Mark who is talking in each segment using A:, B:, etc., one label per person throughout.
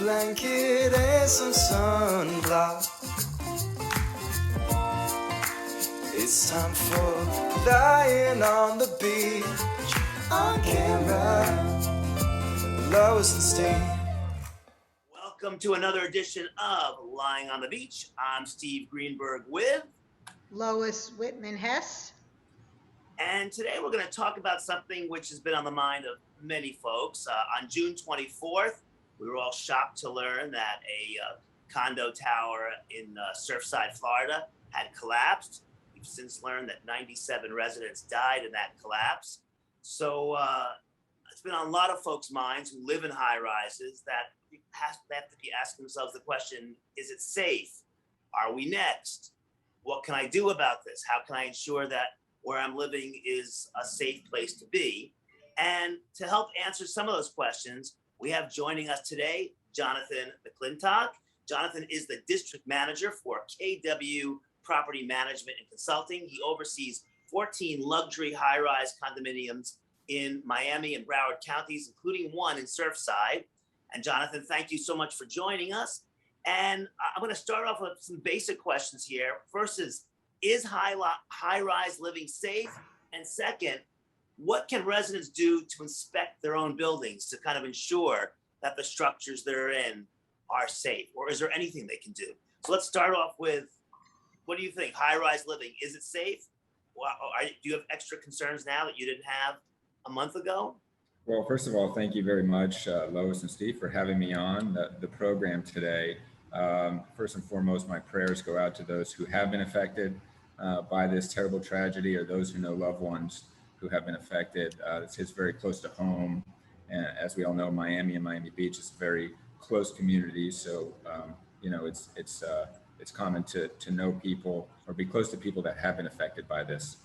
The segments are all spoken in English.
A: blanket and some sunblock. It's time for lying on the beach on camera. Lois and Steve.
B: Welcome to another edition of Lying on the Beach. I'm Steve Greenberg with
C: Lois Whitman-Hess.
B: And today we're going to talk about something which has been on the mind of many folks. On June 24th, we were all shocked to learn that a condo tower in Surfside, Florida had collapsed. We've since learned that 97 residents died in that collapse. So it's been on a lot of folks' minds who live in high rises that they have to be asking themselves the question, is it safe? Are we next? What can I do about this? How can I ensure that where I'm living is a safe place to be? And to help answer some of those questions, we have joining us today, Jonathan McClintock. Jonathan is the district manager for KW Property Management and Consulting. He oversees 14 luxury high-rise condominiums in Miami and Broward Counties, including one in Surfside. And Jonathan, thank you so much for joining us. And I'm going to start off with some basic questions here. First is high-rise living safe? And second, what can residents do to inspect their own buildings to kind of ensure that the structures they're in are safe? Or is there anything they can do? So let's start off with, what do you think? High-rise living, is it safe? Do you have extra concerns now that you didn't have a month ago?
D: Well, first of all, thank you very much, Lois and Steve, for having me on the program today. First and foremost, my prayers go out to those who have been affected by this terrible tragedy, or those who know loved ones who have been affected. This hits very close to home. And as we all know, Miami and Miami Beach is a very close community. So, it's common to know people or be close to people that have been affected by this.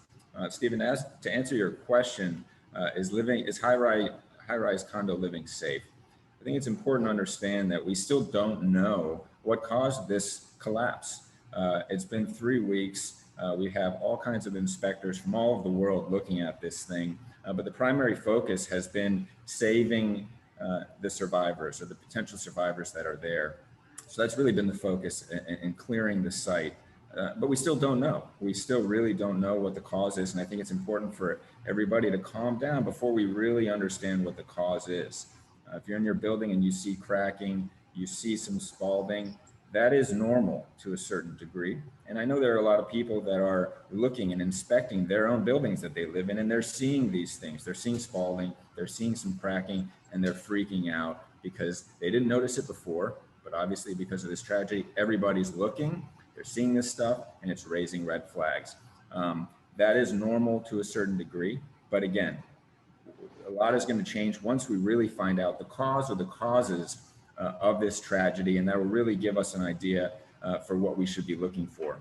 D: Stephen, to answer your question, is high-rise condo living safe? I think it's important to understand that we still don't know what caused this collapse. It's been 3 weeks. We have all kinds of inspectors from all over the world looking at this thing, but the primary focus has been saving the survivors or the potential survivors that are there. So that's really been the focus in clearing the site. But we still don't know. We still really don't know what the cause is. And I think it's important for everybody to calm down before we really understand what the cause is. If you're in your building and you see cracking, you see some spalling, that is normal to a certain degree. And I know there are a lot of people that are looking and inspecting their own buildings that they live in, and they're seeing these things. They're seeing spalling, they're seeing some cracking, and they're freaking out because they didn't notice it before. But obviously, because of this tragedy, everybody's looking. They're seeing this stuff, and it's raising red flags. That is normal to a certain degree. But again, a lot is going to change once we really find out the cause or the causes of this tragedy, and that will really give us an idea for what we should be looking for.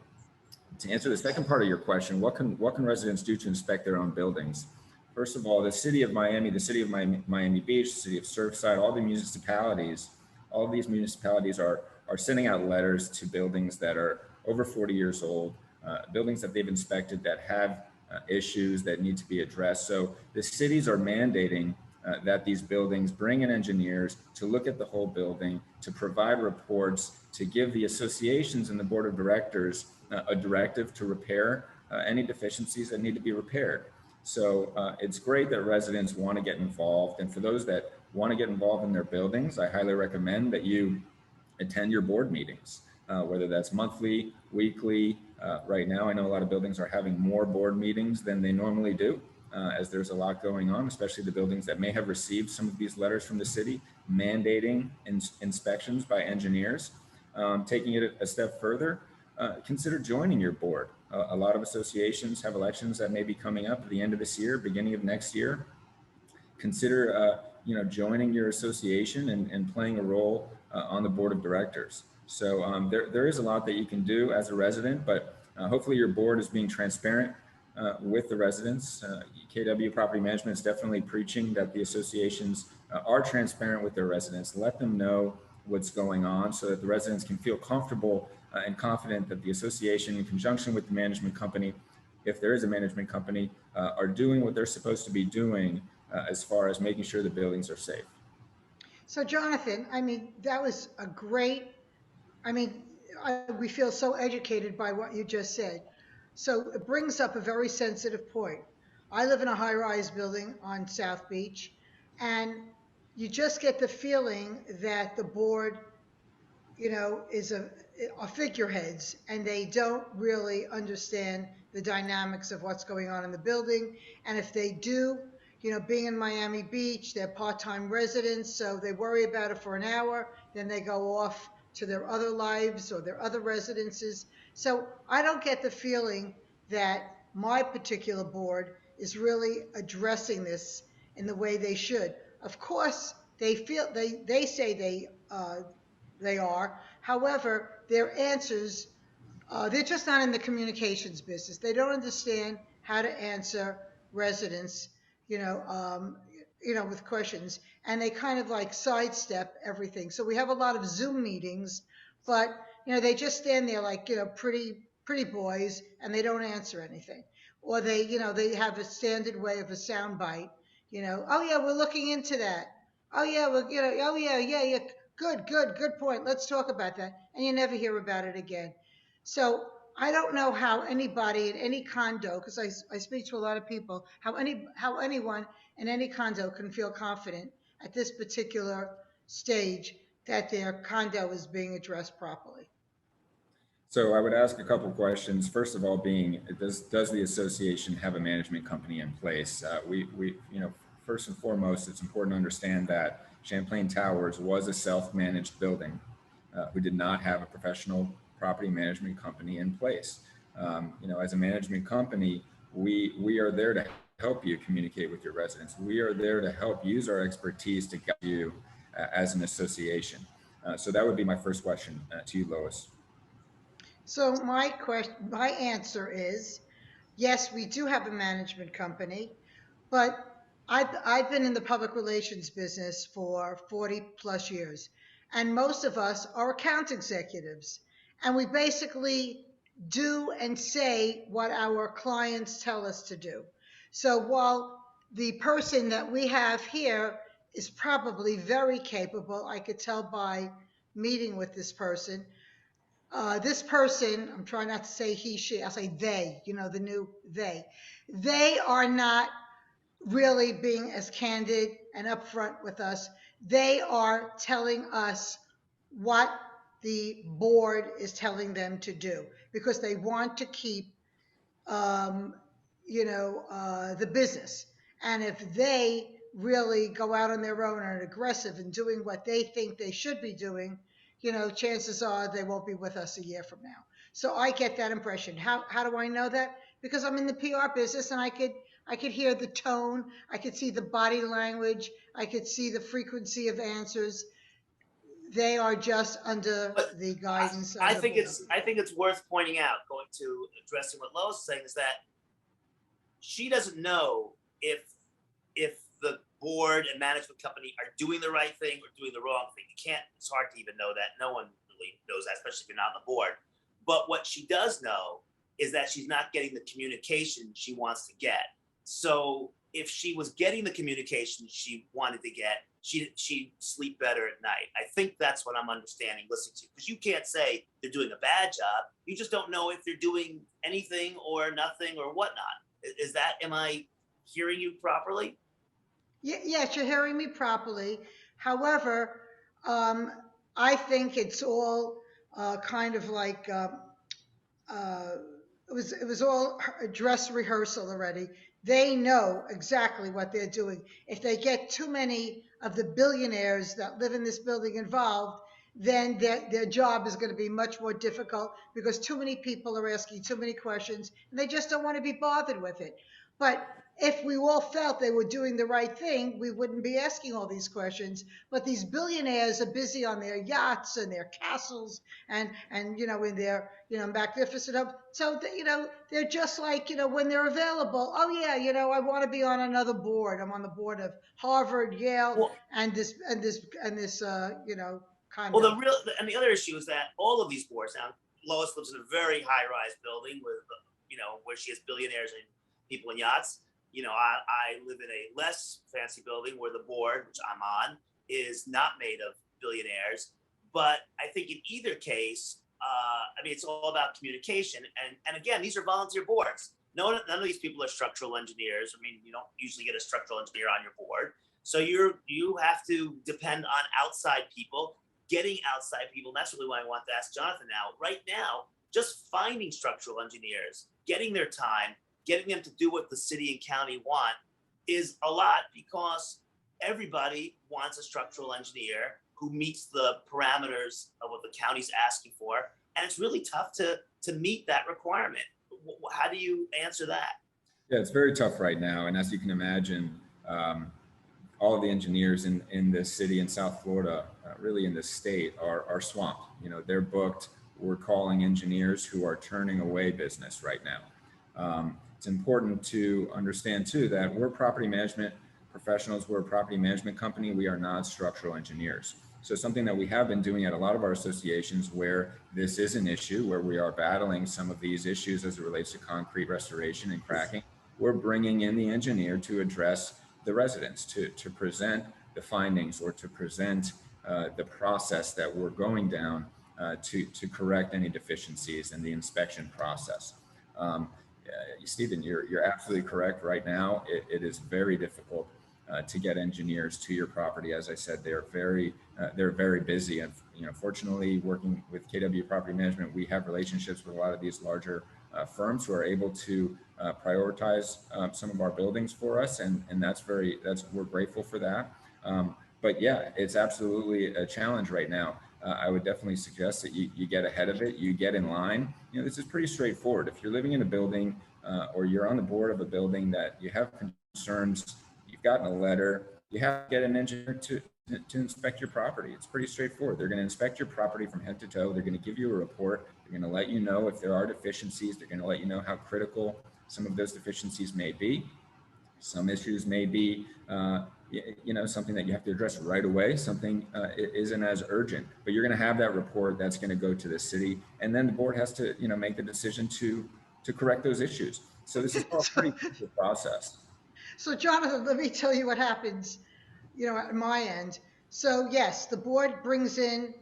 D: To answer the second part of your question, what can residents do to inspect their own buildings? First of all, the city of Miami, the city of Miami Beach, the city of Surfside, all these municipalities are sending out letters to buildings that are over 40 years old, buildings that they've inspected that have issues that need to be addressed. So the cities are mandating that these buildings bring in engineers to look at the whole building, to provide reports, to give the associations and the board of directors a directive to repair any deficiencies that need to be repaired. So it's great that residents want to get involved. And for those that want to get involved in their buildings, I highly recommend that you attend your board meetings, whether that's monthly, weekly. Right now, I know a lot of buildings are having more board meetings than they normally do, as there's a lot going on, especially the buildings that may have received some of these letters from the city mandating inspections by engineers. Taking it a step further, consider joining your board. A lot of associations have elections that may be coming up at the end of this year, beginning of next year. Consider joining your association and playing a role on the board of directors. So there is a lot that you can do as a resident, but hopefully your board is being transparent with the residents. KW Property Management is definitely preaching that the associations are transparent with their residents. Let them know what's going on so that the residents can feel comfortable and confident that the association, in conjunction with the management company, if there is a management company, are doing what they're supposed to be doing as far as making sure the buildings are safe.
C: So Jonathan, I mean, that was a great, I mean, we feel so educated by what you just said. So it brings up a very sensitive point. I live in a high-rise building on South Beach, and you just get the feeling that the board, is are figureheads, and they don't really understand the dynamics of what's going on in the building. And if they do, being in Miami Beach, they're part-time residents, so they worry about it for an hour, then they go off to their other lives or their other residences. So I don't get the feeling that my particular board is really addressing this in the way they should. Of course, they say they are. However, their answers, they're just not in the communications business. They don't understand how to answer residents, you know, um, with questions, and they kind of like sidestep everything. So we have a lot of Zoom meetings, but they just stand there like pretty boys, and they don't answer anything, or they have a standard way of a sound bite. Oh yeah, we're looking into that. Oh yeah, oh yeah, yeah, yeah. Good point. Let's talk about that. And you never hear about it again. So I don't know how anybody in any condo, because I speak to a lot of people, how anyone in any condo can feel confident at this particular stage that their condo is being addressed properly.
D: So I would ask a couple questions. First of all, being does the association have a management company in place? First and foremost, it's important to understand that Champlain Towers was a self-managed building who did not have a professional property management company in place. As a management company, we are there to help you communicate with your residents. We are there to help use our expertise to guide you as an association. So that would be my first question to you, Lois.
C: So my answer is yes, we do have a management company, but I've been in the public relations business for 40 plus years, and most of us are account executives, and we basically do and say what our clients tell us to do. So while the person that we have here is probably very capable, I could tell by meeting with this person, I'm trying not to say he, she, I'll say they, the new they are not really being as candid and upfront with us. They are telling us what the board is telling them to do because they want to keep, um, the business. And if they really go out on their own and are aggressive in doing what they think they should be doing, chances are they won't be with us a year from now. So I get that impression. How do I know that? Because I'm in the PR business, and I could hear the tone, I could see the body language, I could see the frequency of answers. They are just under
B: But
C: the guidance of
B: I
C: the
B: think
C: board.
B: it's worth pointing out, going to addressing what Lois is saying, is that she doesn't know if the board and management company are doing the right thing or doing the wrong thing. You can't. It's hard to even know that. No one really knows that, especially if you're not on the board. But what she does know is that she's not getting the communication she wants to get. So if she was getting the communication she wanted to get, she'd sleep better at night. I think that's what I'm understanding, listening to, because you can't say they're doing a bad job. You just don't know if they're doing anything or nothing or whatnot. Is that, am I hearing you properly?
C: Yes, you're hearing me properly. However, um, I think it's all kind of like uh, it was all a dress rehearsal already. They know exactly what they're doing. If they get too many of the billionaires that live in this building involved, then their job is going to be much more difficult because too many people are asking too many questions and they just don't want to be bothered with it. But if we all felt they were doing the right thing, we wouldn't be asking all these questions. But these billionaires are busy on their yachts and their castles and in their magnificent home. So they're just like when they're available. Oh yeah, I want to be on another board. I'm on the board of Harvard, Yale,
B: Well,
C: and this
B: well,
C: condo.
B: the other issue is that all of these boards now. Lois lives in a very high-rise building with, where she has billionaires and people in yachts. I live in a less fancy building where the board, which I'm on, is not made of billionaires. But I think in either case, I mean, it's all about communication. And again, these are volunteer boards. None of these people are structural engineers. I mean, you don't usually get a structural engineer on your board. So you have to depend on outside people, getting outside people. And that's really why I want to ask Jonathan now. Right now, just finding structural engineers, getting their time, getting them to do what the city and county want is a lot, because everybody wants a structural engineer who meets the parameters of what the county's asking for. And it's really tough to meet that requirement. How do you answer that?
D: Yeah, it's very tough right now. And as you can imagine, all of the engineers in this city in South Florida, really in this state, are swamped. You know, they're booked. We're calling engineers who are turning away business right now. It's important to understand too that we're property management professionals. We're a property management company. We are not structural engineers. So something that we have been doing at a lot of our associations where this is an issue, where we are battling some of these issues as it relates to concrete restoration and cracking, we're bringing in the engineer to address the residents, to present the findings or to present the process that we're going down to correct any deficiencies in the inspection process. Stephen, you're absolutely correct. Right now, it is very difficult to get engineers to your property. As I said, they're very busy. And fortunately, working with KW Property Management, we have relationships with a lot of these larger firms who are able to prioritize some of our buildings for us, and we're grateful for that. But yeah, it's absolutely a challenge right now. I would definitely suggest that you get ahead of it, you get in line. This is pretty straightforward. If you're living in a building or you're on the board of a building that you have concerns, you've gotten a letter, you have to get an engineer to inspect your property. It's pretty straightforward. They're going to inspect your property from head to toe. They're going to give you a report. They're going to let you know if there are deficiencies. They're going to let you know how critical some of those deficiencies may be. Some issues may be, something that you have to address right away. Something isn't as urgent, but you're going to have that report that's going to go to the city, and then the board has to, make the decision to correct those issues. So this is a pretty simple process.
C: So Jonathan, let me tell you what happens, at my end. So yes, the board brings in,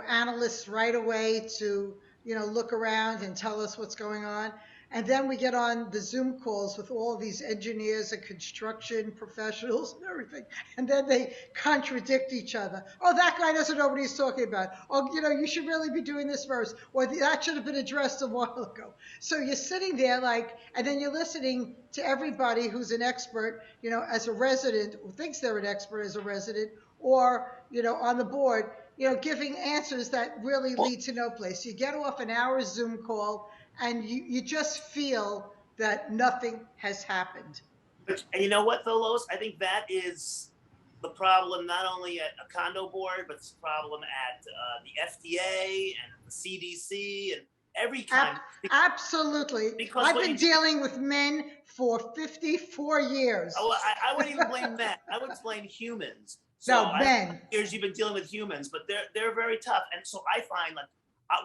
C: analysts right away to, look around and tell us what's going on. And then we get on the Zoom calls with all these engineers and construction professionals and everything. And then they contradict each other. Oh, that guy doesn't know what he's talking about. Oh, you should really be doing this first. Or that should have been addressed a while ago. So you're sitting there and then you're listening to everybody who's an expert, as a resident, who thinks they're an expert as a resident, or, on the board, giving answers that really lead to no place. You get off an hour's Zoom call, and you just feel that nothing has happened.
B: And you know what, though, Lois? I think that is the problem not only at a condo board, but it's a problem at the FDA and the CDC and every kind.
C: Absolutely. Because I've been dealing with men for 54 years.
B: Oh, I wouldn't even blame men. I would blame humans.
C: So no, men.
B: Years you've been dealing with humans, but they're very tough. And so I find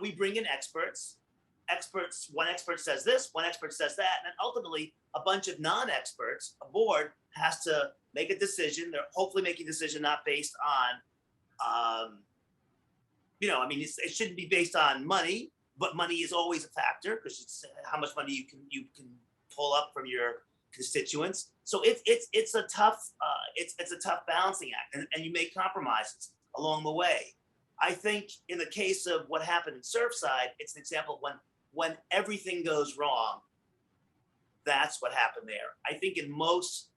B: we bring in experts. One expert says this, one expert says that, and ultimately a bunch of non-experts, a board has to make a decision. They're hopefully making a decision not based on, it shouldn't be based on money, but money is always a factor because it's how much money you can pull up from your constituents. So it's a tough balancing act, and you make compromises along the way. I think in the case of what happened in Surfside, it's an example of when everything goes wrong, that's what happened there. I think in most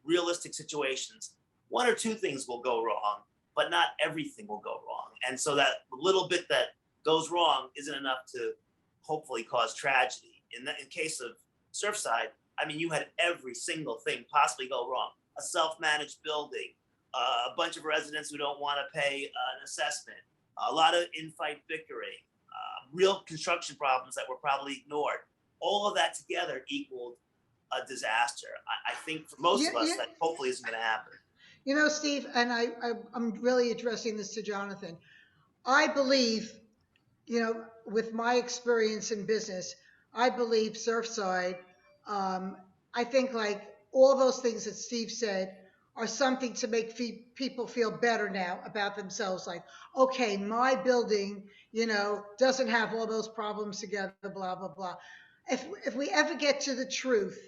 B: realistic situations, one or two things will go wrong, but not everything will go wrong. And so that little bit that goes wrong isn't enough to hopefully cause tragedy. In case of Surfside, you had every single thing possibly go wrong. A self-managed building, a bunch of residents who don't want to pay an assessment, a lot of in-fight bickering, real construction problems that were probably ignored. All of that together equaled a disaster. I think for most of us, that hopefully isn't going to happen.
C: Steve, and I'm really addressing this to Jonathan. I believe, with my experience in business, I believe Surfside, I think all those things that Steve said are something to make people feel better now about themselves. Like, okay, my building, doesn't have all those problems together, blah, blah, blah. If we ever get to the truth,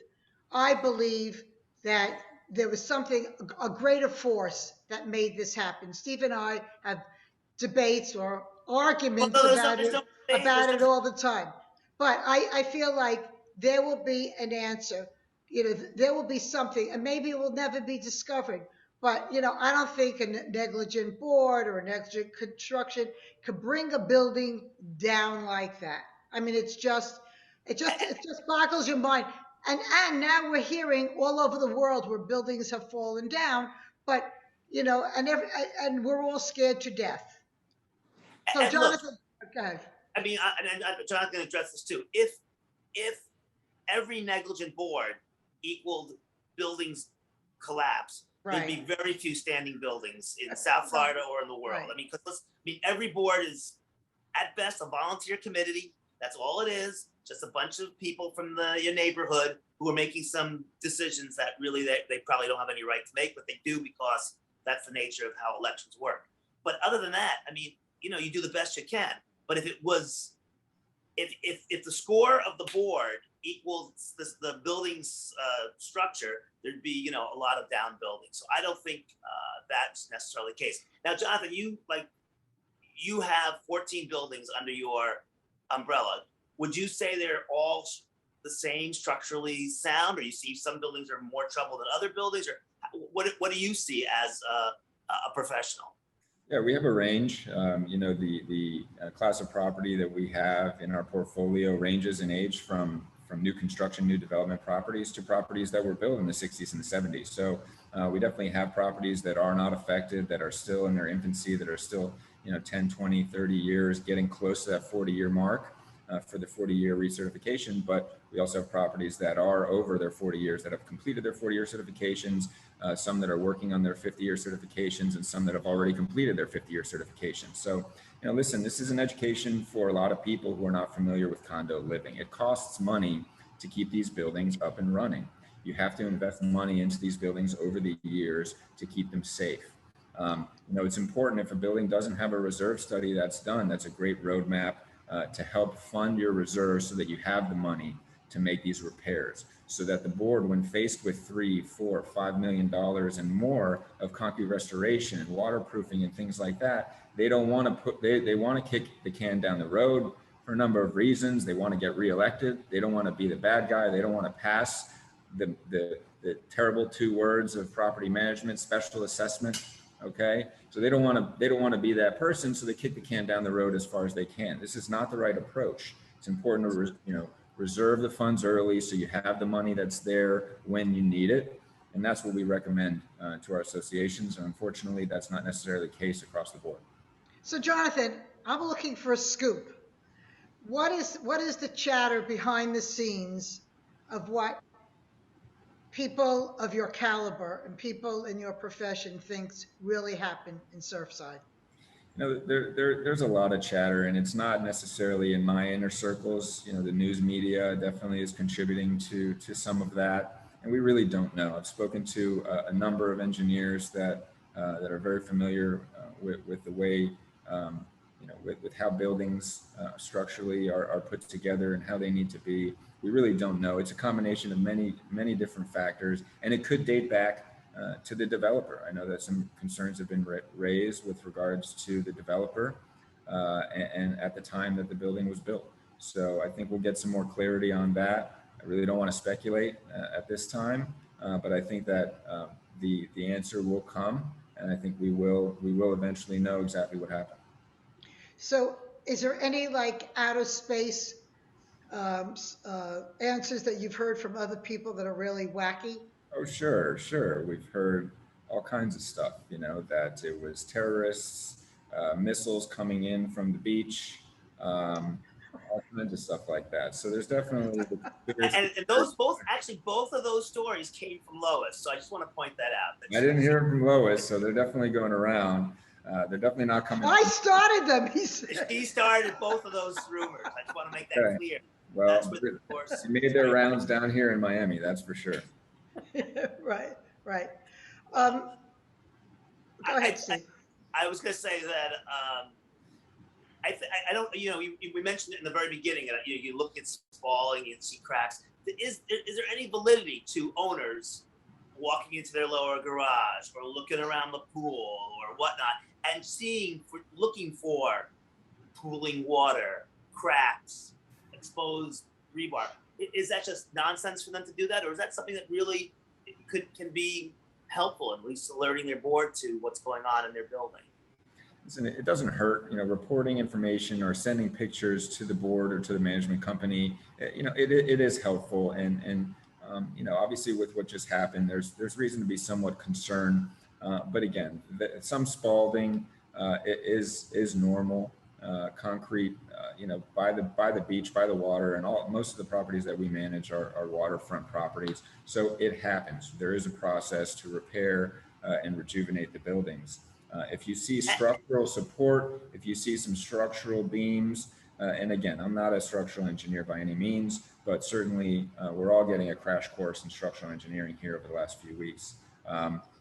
C: I believe that there was something, a greater force that made this happen. Steve and I have debates or
B: Well,
C: arguments
B: no,
C: about
B: there's
C: it
B: no debate. There's no.
C: all the time. But I feel like there will be an answer. There will be something, and maybe it will never be discovered. But I don't think a negligent board or a negligent construction could bring a building down like that. I mean, it just boggles your mind. And now we're hearing all over the world where buildings have fallen down, but and we're all scared to death. So,
B: And look,
C: Jonathan, okay,
B: I mean, and John's going to address this too. If every negligent board equaled buildings collapse, there'd be very few standing buildings in South Florida or in the world.
C: Right.
B: I mean, every board is at best a volunteer committee. That's all it is. Just a bunch of people from your neighborhood who are making some decisions that really they probably don't have any right to make, but they do because that's the nature of how elections work. But other than that, I mean, you do the best you can. But if the score of the board equals the building's structure, there'd be a lot of down buildings. So I don't think that's necessarily the case. Now, Jonathan, you have 14 buildings under your umbrella. Would you say they're all the same structurally sound, or you see some buildings are more trouble than other buildings, or what do you see as a professional?
D: Yeah, we have a range. The class of property that we have in our portfolio ranges in age from new construction, new development properties to properties that were built in the 60s and the 70s. So we definitely have properties that are not affected, that are still in their infancy, that are still 10, 20, 30 years, getting close to that 40-year mark for the 40-year recertification. But we also have properties that are over their 40 years, that have completed their 40-year certifications, some that are working on their 50-year certifications, and some that have already completed their 50-year certifications. So, listen, this is an education for a lot of people who are not familiar with condo living. It costs money to keep these buildings up and running. You have to invest money into these buildings over the years to keep them safe. It's important, if a building doesn't have a reserve study that's done, that's a great roadmap to help fund your reserves so that you have the money to make these repairs, so that the board, when faced with $3, $4, $5 million and more of concrete restoration and waterproofing and things like that, they don't want to they want to kick the can down the road for a number of reasons. They want to get reelected. They don't want to be the bad guy. They don't want to pass the terrible 2 words of property management, special assessment. Okay, so they don't want to be that person, so they kick the can down the road as far as they can. This is not the right approach. It's important to reserve the funds early so you have the money that's there when you need it, and that's what we recommend to our associations. And unfortunately, that's not necessarily the case across the board.
C: So, Jonathan, I'm looking for a scoop. What is the chatter behind the scenes of what people of your caliber and people in your profession thinks really happened in Surfside?
D: There's a lot of chatter, and it's not necessarily in my inner circles. The news media definitely is contributing to some of that, and we really don't know. I've spoken to a number of engineers that are very familiar with the way with how buildings structurally are put together and how they need to be. We really don't know. It's a combination of many different factors, and it could date back to the developer. I know that some concerns have been raised with regards to the developer and at the time that the building was built. So I think we'll get some more clarity on that. I really don't want to speculate at this time, but I think that the answer will come, and I think we will eventually know exactly what happened.
C: So, is there any out of space answers that you've heard from other people that are really wacky?
D: Oh, sure. We've heard all kinds of stuff, that it was terrorists, missiles coming in from the beach, all kinds of stuff like that. So there's definitely
B: and both of those stories came from Lois. So I just want to point that out.
D: I didn't hear it from Lois, so they're definitely going around. They're definitely not coming.
C: I started them.
B: She started both of those rumors. I just want to make that clear.
D: Well, they made their rounds down here in Miami, that's for sure.
C: Right. Go
B: I,
C: ahead,
B: I,
C: Steve.
B: I was going to say that I don't, we mentioned it in the very beginning. You look at spalling, you see cracks. Is there any validity to owners walking into their lower garage or looking around the pool or whatnot and looking for pooling water, cracks, exposed rebar? Is that just nonsense for them to do that, or is that something that really can be helpful, at least alerting their board to what's going on in their building?
D: Listen, it doesn't hurt, reporting information or sending pictures to the board or to the management company. It is helpful, and obviously with what just happened, there's reason to be somewhat concerned. But again, some spalding is normal. Concrete, by the beach, by the water, and most of the properties that we manage are waterfront properties. So it happens. There is a process to repair and rejuvenate the buildings. If you see structural support, if you see some structural beams, and again, I'm not a structural engineer by any means, but certainly we're all getting a crash course in structural engineering here over the last few weeks.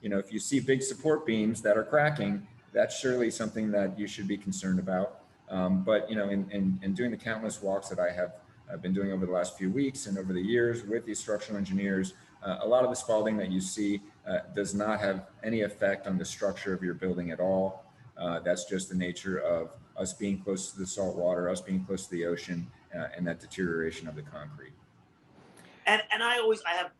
D: If you see big support beams that are cracking, that's surely something that you should be concerned about. But in doing the countless walks that I've been doing over the last few weeks and over the years with these structural engineers, a lot of the spalding that you see does not have any effect on the structure of your building at all. That's just the nature of us being close to the salt water, us being close to the ocean, and that deterioration of the concrete.
B: And I have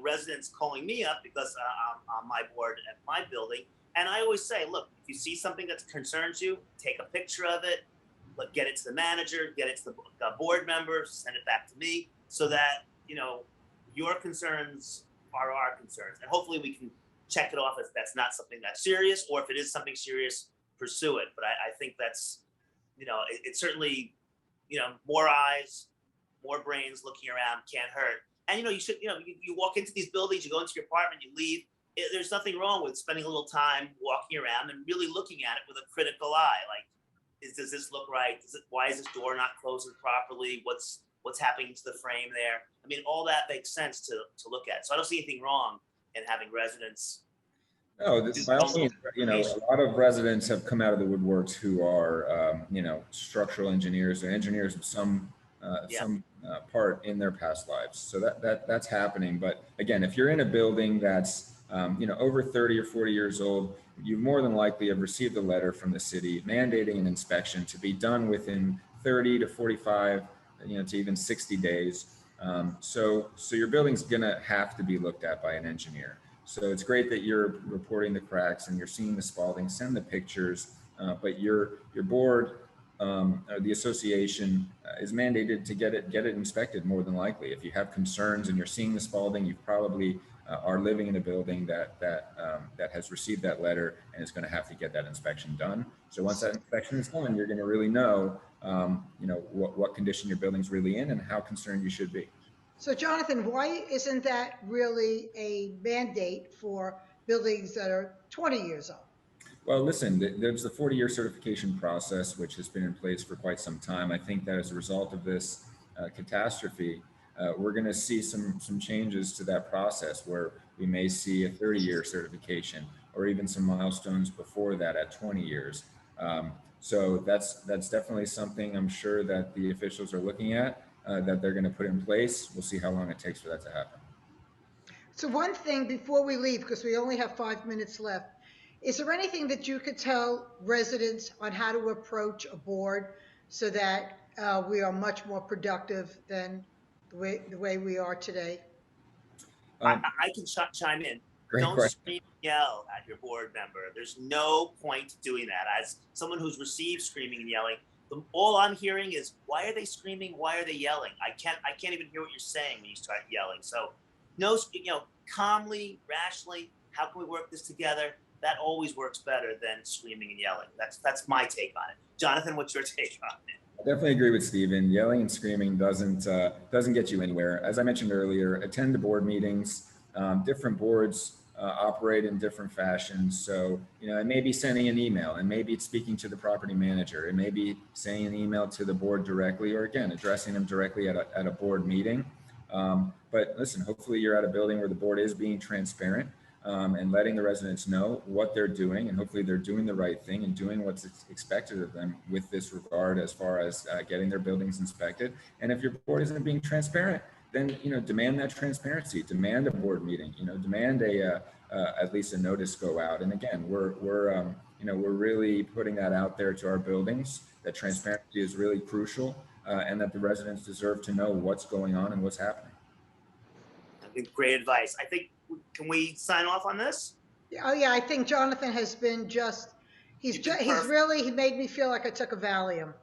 B: residents calling me up because I'm on my board at my building, and I always say, look, if you see something that concerns you, take a picture of it, get it to the manager, get it to the board member, send it back to me, so that your concerns are our concerns, and hopefully we can check it off if that's not something that's serious, or if it is something serious, pursue it. But I think that's, it's certainly, more eyes, more brains looking around can't hurt. And you should, you walk into these buildings, you go into your apartment, you leave. There's nothing wrong with spending a little time walking around and really looking at it with a critical eye. Like, does this look right? Why is this door not closing properly? What's happening to the frame there? I mean, all that makes sense to look at. So I don't see anything wrong in having residents.
D: No, by all means, a lot of residents have come out of the woodworks who are, structural engineers or engineers of some part in their past lives. So that's happening. But again, if you're in a building that's, over 30 or 40 years old, you more than likely have received a letter from the city mandating an inspection to be done within 30 to 45, to even 60 days. So your building's gonna have to be looked at by an engineer. So it's great that you're reporting the cracks and you're seeing the spalding, send the pictures, but your board or the association is mandated to get it inspected more than likely. If you have concerns and you're seeing the spalding, you probably are living in a building that has received that letter and is going to have to get that inspection done. So once that inspection is done, you're going to really know, what condition your building's really in and how concerned you should be.
C: So Jonathan, why isn't that really a mandate for buildings that are 20 years old?
D: Well, listen, there's the 40-year certification process, which has been in place for quite some time. I think that as a result of this catastrophe, we're going to see some changes to that process where we may see a 30-year certification or even some milestones before that at 20 years. So that's definitely something I'm sure that the officials are looking at, that they're going to put in place. We'll see how long it takes for that to happen.
C: So one thing before we leave, because we only have 5 minutes left, is there anything that you could tell residents on how to approach a board so that we are much more productive than the way we are today?
B: I can chime in. Don't
D: Question.
B: scream and yell at your board member. There's no point doing that. As someone who's received screaming and yelling, all I'm hearing is, why are they screaming? Why are they yelling? I can't even hear what you're saying when you start yelling. So, calmly, rationally, how can we work this together? That always works better than screaming and yelling. That's my take on it. Jonathan, what's your take on it?
D: I definitely agree with Stephen. Yelling and screaming doesn't get you anywhere. As I mentioned earlier, attend the board meetings. Different boards operate in different fashions. So, it may be sending an email, and maybe it's speaking to the property manager. It may be sending an email to the board directly, or again, addressing them directly at a board meeting. But listen, hopefully you're at a building where the board is being transparent. and letting the residents know what they're doing, and hopefully they're doing the right thing and doing what's expected of them with this regard as far as getting their buildings inspected. And if your board isn't being transparent, then demand that transparency, demand a board meeting, demand at least a notice go out. And again, we're really putting that out there to our buildings, that transparency is really crucial, and that the residents deserve to know what's going on and what's happening.
B: I think great advice. I think, can we sign off on this?
C: Oh yeah, I think Jonathan has been he made me feel like I took a Valium.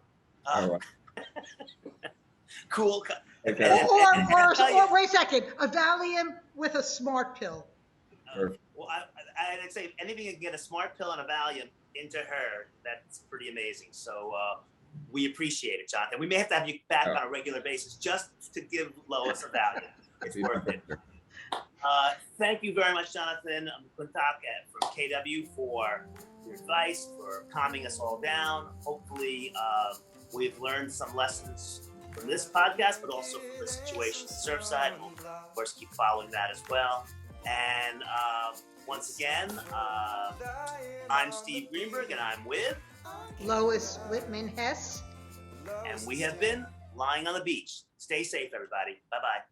B: Cool.
D: Okay.
C: Or wait a second, a Valium with a smart pill.
B: Well, I'd say if anything can get a smart pill and a Valium into her, that's pretty amazing. So we appreciate it, Jonathan. We may have to have you back on a regular basis just to give Lois a Valium. It's worth it. Thank you very much, Jonathan McClintock from KW, for your advice, for calming us all down. Hopefully, we've learned some lessons from this podcast, but also from the situation in Surfside. We'll, of course, keep following that as well. And once again, I'm Steve Greenberg, and I'm with
C: Lois Whitman-Hess.
B: And we have been Lying on the Beach. Stay safe, everybody. Bye-bye.